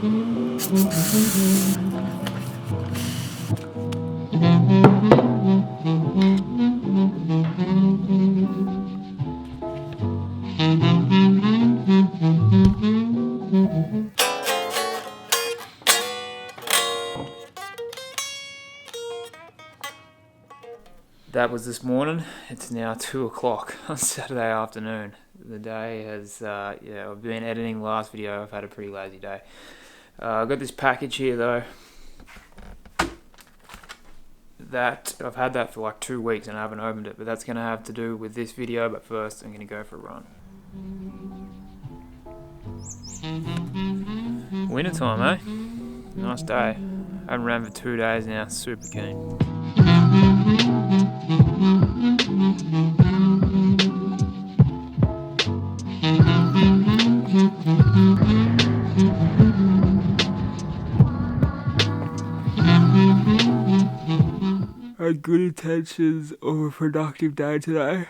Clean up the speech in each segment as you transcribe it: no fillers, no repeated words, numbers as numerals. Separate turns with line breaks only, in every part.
That was this morning. It's now 2 o'clock on Saturday afternoon. The day has, I've been editing the last video. I've had a pretty lazy day. I've got this package here though. That I've had that for like 2 weeks and I haven't opened it, but that's going to have to do with this video. But first, I'm going to go for a run. Winter time, eh? Nice day. I haven't ran for 2 days now. Super keen. Had good intentions of a productive day today,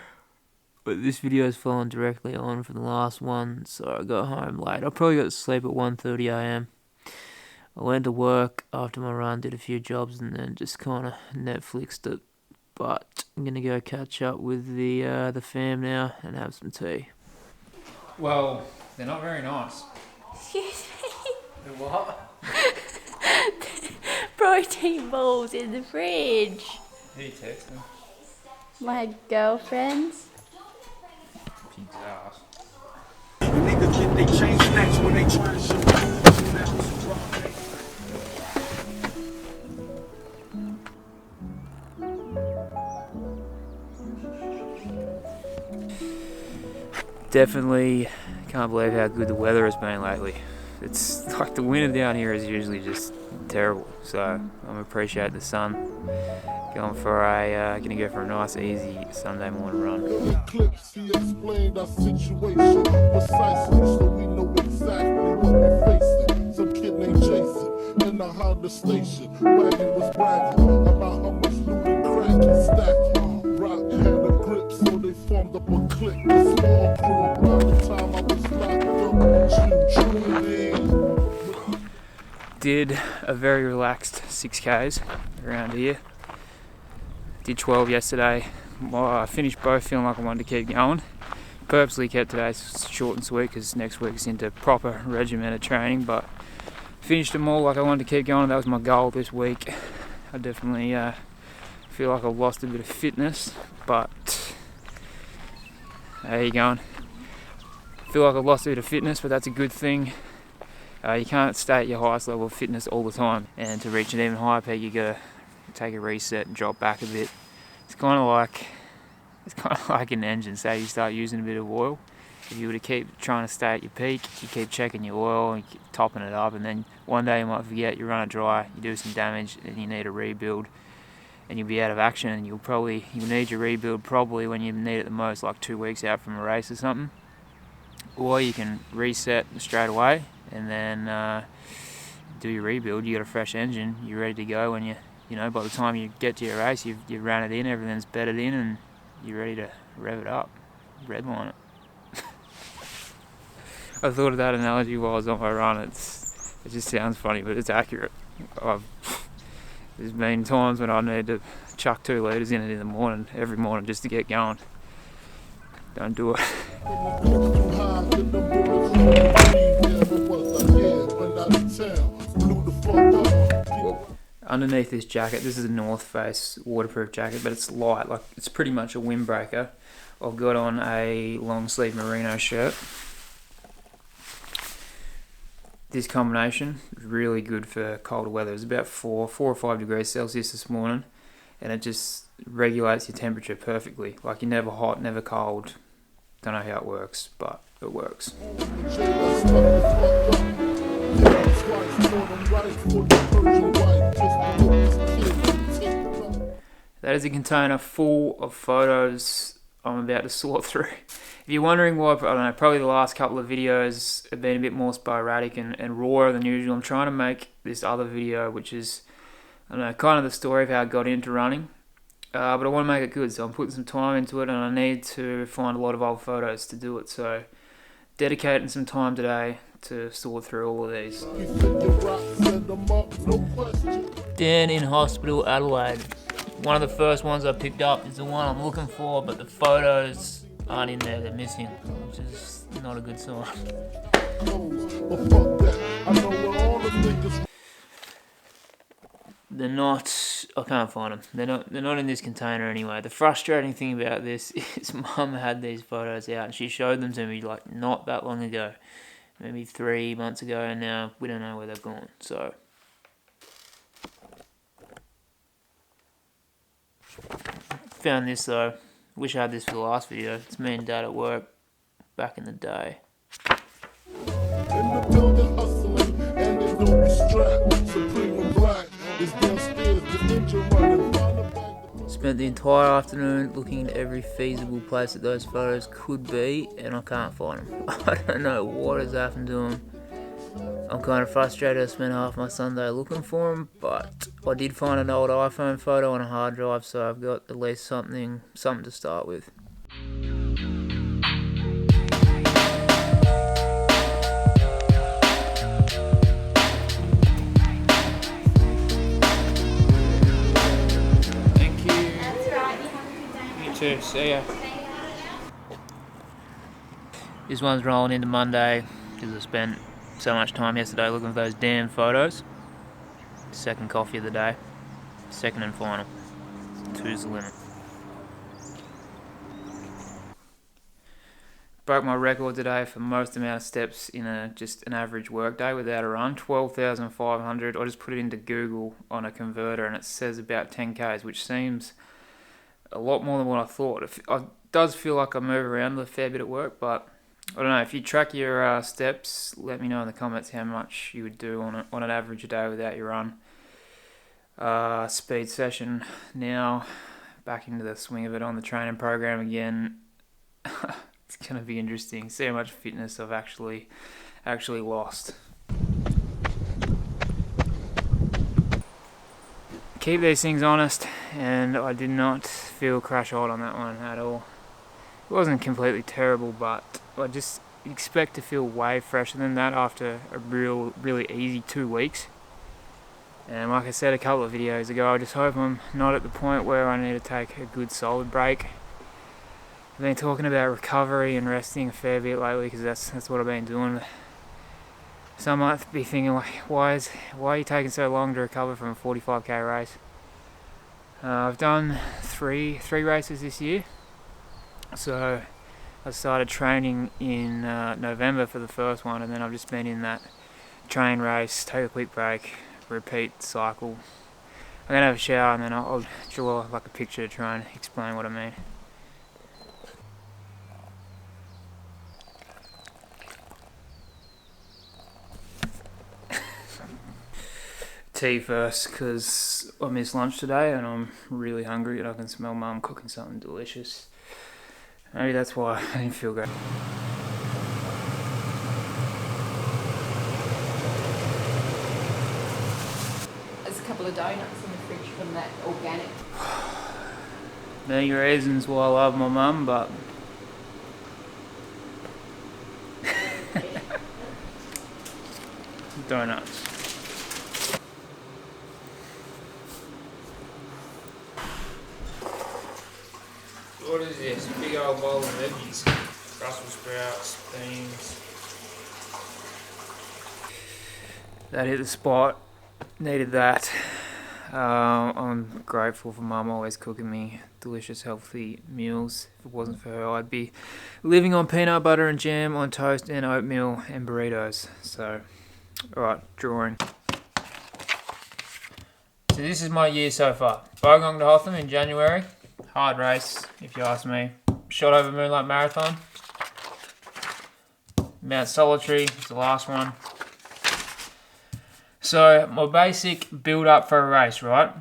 but this video is following directly on from the last one, so I got home late. I probably got to sleep at 1:30 AM. I went to work after my run, did a few jobs, and then just kind of Netflixed it. But I'm gonna go catch up with the fam now and have some tea. Well, they're not very nice.
Excuse me?
They're what?
Protein balls in the fridge.
Who are you texting?
My girlfriend's.
Pig's ass.
Niggas get they chain snatched when they try to show.
Definitely can't believe how good the weather has been lately. It's like the winter down here is usually just terrible, so I'm appreciating the sun. Gonna go for a nice easy Sunday morning run.
Clips, he explained our situation precisely, so we know exactly what we're facing. Some kid named Jason in the Honda station, wagon was bragging about how much loot and crack he stacked. Rock had a grip, so they formed up a clique. A small crew around the time I was locked up.
Did a very relaxed 6Ks around here. Did 12 yesterday. I finished both feeling like I wanted to keep going. Purposely kept today short and sweet because next week's into proper regimented training, but finished them all like I wanted to keep going. That was my goal this week. I definitely feel like I've lost a bit of fitness, but how you going? Feel like I've lost a bit of fitness, but that's a good thing. You can't stay at your highest level of fitness all the time, and to reach an even higher peak you gotta take a reset and drop back a bit. It's kind of like an engine. Say you start using a bit of oil. If you were to keep trying to stay at your peak, you keep checking your oil and keep topping it up, and then one day you might forget, you run it dry, you do some damage, and you need a rebuild, and you'll be out of action, and you'll need your rebuild probably when you need it the most, like 2 weeks out from a race or something. Or you can reset straight away and then do your rebuild. You got a fresh engine, you're ready to go when by the time you get to your race, you've ran it in, everything's bedded in, and you're ready to rev it up, redline it. I thought of that analogy while I was on my run. It just sounds funny, but it's accurate. There's been times when I need to chuck 2 litres in it in the morning, every morning, just to get going. Don't do it. Underneath this jacket, this is a North Face waterproof jacket, but it's light, like it's pretty much a windbreaker. I've got on a long sleeve merino shirt. This combination is really good for colder weather. It's about 4 or 5 degrees Celsius this morning, and it just regulates your temperature perfectly. Like you're never hot, never cold. Don't know how it works, but it works. That is a container full of photos I'm about to sort through. If you're wondering why, I don't know, probably the last couple of videos have been a bit more sporadic and rawer than usual. I'm trying to make this other video, which is, I don't know, kind of the story of how I got into running. But I want to make it good, so I'm putting some time into it, and I need to find a lot of old photos to do it. So dedicating some time today to sort through all of these.
He said you rock, send them up, no question.
Dan in hospital, Adelaide. One of the first ones I picked up is the one I'm looking for, but the photos aren't in there, they're missing, which is not a good sign.
But fuck that, I know where all the niggas.
They're not, I can't find them. They're not in this container anyway. The frustrating thing about this is Mum had these photos out and she showed them to me like not that long ago. Maybe 3 months ago, and now we don't know where they've gone, so. Found this though. Wish I had this for the last video. It's me and Dad at work back in the day.
In the building hustling, and there's no restraint. Supreme and black is downstairs, the ninja running.
Spent the entire afternoon looking into every feasible place that those photos could be, and I can't find them. I don't know what has happened to them. I'm kind of frustrated I spent half my Sunday looking for them, but I did find an old iPhone photo on a hard drive, so I've got at least something to start with. See ya. This one's rolling into Monday because I spent so much time yesterday looking for those damn photos. Second coffee of the day. Second and final. 2's the limit. Broke my record today for most amount of steps in just an average work day without a run. 12,500. I just put it into Google on a converter and it says about 10Ks, which seems a lot more than what I thought. It does feel like I move around a fair bit at work, but I don't know. If you track your steps, let me know in the comments how much you would do on an average day without your run. Speed session now, back into the swing of it on the training program again. It's going to be interesting. See how much fitness I've actually lost. Keep these things honest, and I did not feel crash hot on that one at all. It wasn't completely terrible, but I just expect to feel way fresher than that after a really easy 2 weeks. And like I said a couple of videos ago, I just hope I'm not at the point where I need to take a good solid break. I've been talking about recovery and resting a fair bit lately because that's what I've been doing. Some might be thinking, like, why are you taking so long to recover from a 45k race? I've done three races this year, so I started training in November for the first one, and then I've just been in that train race, take a quick break, repeat cycle. I'm gonna have a shower and then I'll draw like a picture to try and explain what I mean. Tea first, because I missed lunch today and I'm really hungry and I can smell Mum cooking something delicious. Maybe that's why I didn't feel great.
There's a couple of donuts in the fridge from that organic.
Many reasons why I love my mum, but donuts. What is this? Big old bowl of veggies. Brussels sprouts, beans. That hit the spot. Needed that. I'm grateful for Mum always cooking me delicious, healthy meals. If it wasn't for her, I'd be living on peanut butter and jam on toast and oatmeal and burritos. So, alright, drawing. So this is my year so far. Bogong to Hotham in January. Hard race, if you ask me. Shot over Moonlight Marathon. Mount Solitary is the last one. So my basic build up for a race, right?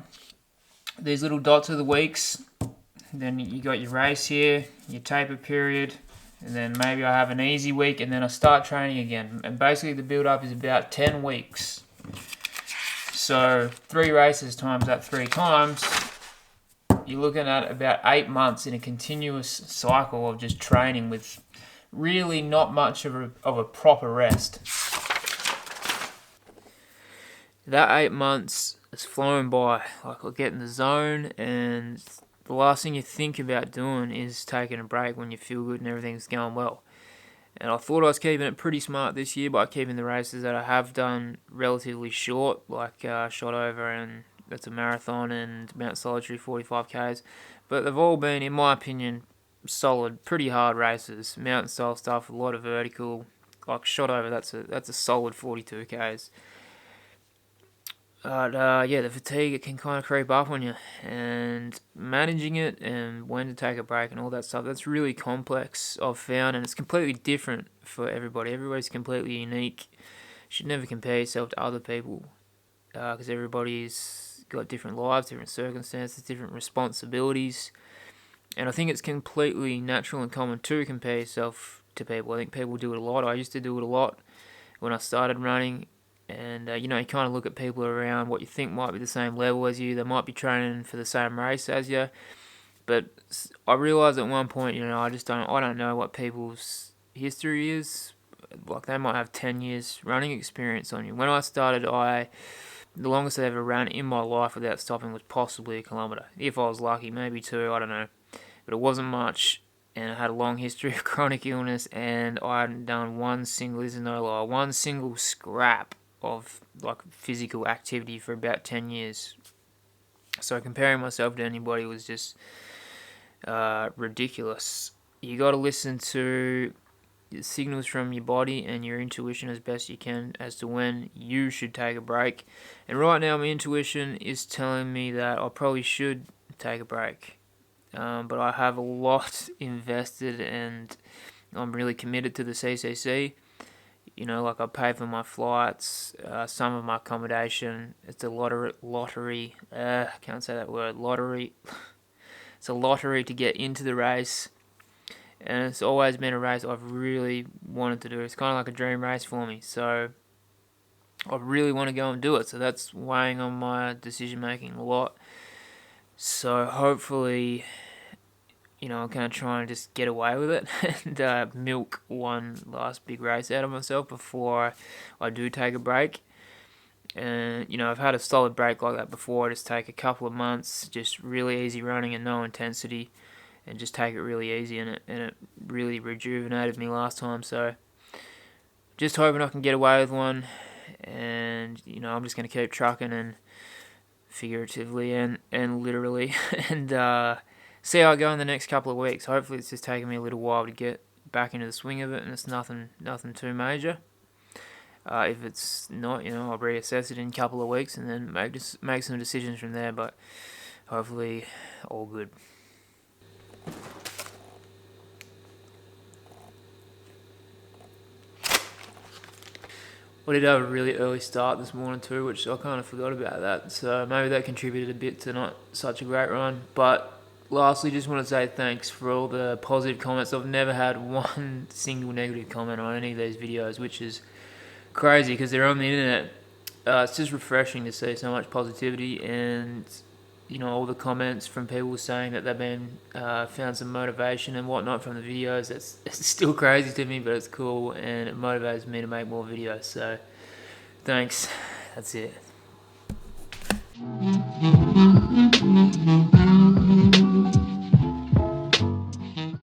These little dots are the weeks. Then you got your race here, your taper period, and then maybe I have an easy week and then I start training again. And basically the build up is about 10 weeks. So 3 races times that 3 times, you're looking at about 8 months in a continuous cycle of just training with really not much of a proper rest. that 8 months has flown by. Like, I get in the zone, and the last thing you think about doing is taking a break when you feel good and everything's going well. And I thought I was keeping it pretty smart this year by keeping the races that I have done relatively short, like Shot Over, and that's a marathon, and Mount Solitary 45Ks. But they've all been, in my opinion, solid, pretty hard races. Mountain style stuff, a lot of vertical. Like Shot Over, that's a solid 42Ks. But yeah, the fatigue, it can kind of creep up on you, and managing it and when to take a break and all that stuff, that's really complex, I've found, and it's completely different for everybody. Everybody's completely unique. You should never compare yourself to other people, because everybody's got different lives, different circumstances, different responsibilities, and I think it's completely natural and common to compare yourself to people. I think people do it a lot. I used to do it a lot when I started running. And, you kind of look at people around, what you think might be the same level as you. They might be training for the same race as you. But I realised at one point, I don't know what people's history is. Like, they might have 10 years running experience on you. When I started, the longest I ever ran in my life without stopping was possibly a kilometre. If I was lucky, maybe 2, I don't know. But it wasn't much. And I had a long history of chronic illness, and I hadn't done one single scrap of like physical activity for about 10 years. So comparing myself to anybody was just ridiculous. You got to listen to the signals from your body and your intuition as best you can as to when you should take a break. And right now my intuition is telling me that I probably should take a break. But I have a lot invested, and I'm really committed to the CCC. Like, I pay for my flights, some of my accommodation. It's a lottery. Can't say that word. Lottery. It's a lottery to get into the race, and it's always been a race I've really wanted to do. It's kind of like a dream race for me, so I really want to go and do it. So that's weighing on my decision making a lot. So hopefully, I'm going to try and just get away with it and milk one last big race out of myself before I do take a break. And, I've had a solid break like that before. Just take a couple of months, just really easy running and no intensity, and just take it really easy, and it really rejuvenated me last time. So just hoping I can get away with one, and, I'm just going to keep trucking, and figuratively and literally, and see how I go in the next couple of weeks. Hopefully it's just taking me a little while to get back into the swing of it, and it's nothing too major. If it's not, I'll reassess it in a couple of weeks and then make some decisions from there, but hopefully all good. I did have a really early start this morning too, which I kind of forgot about that, so maybe that contributed a bit to not such a great run. But lastly, just want to say thanks for all the positive comments. I've never had one single negative comment on any of these videos, which is crazy because they're on the internet. It's just refreshing to see so much positivity, and all the comments from people saying that they've been found some motivation and whatnot from the videos. It's still crazy to me, but it's cool, and it motivates me to make more videos. So thanks. That's it.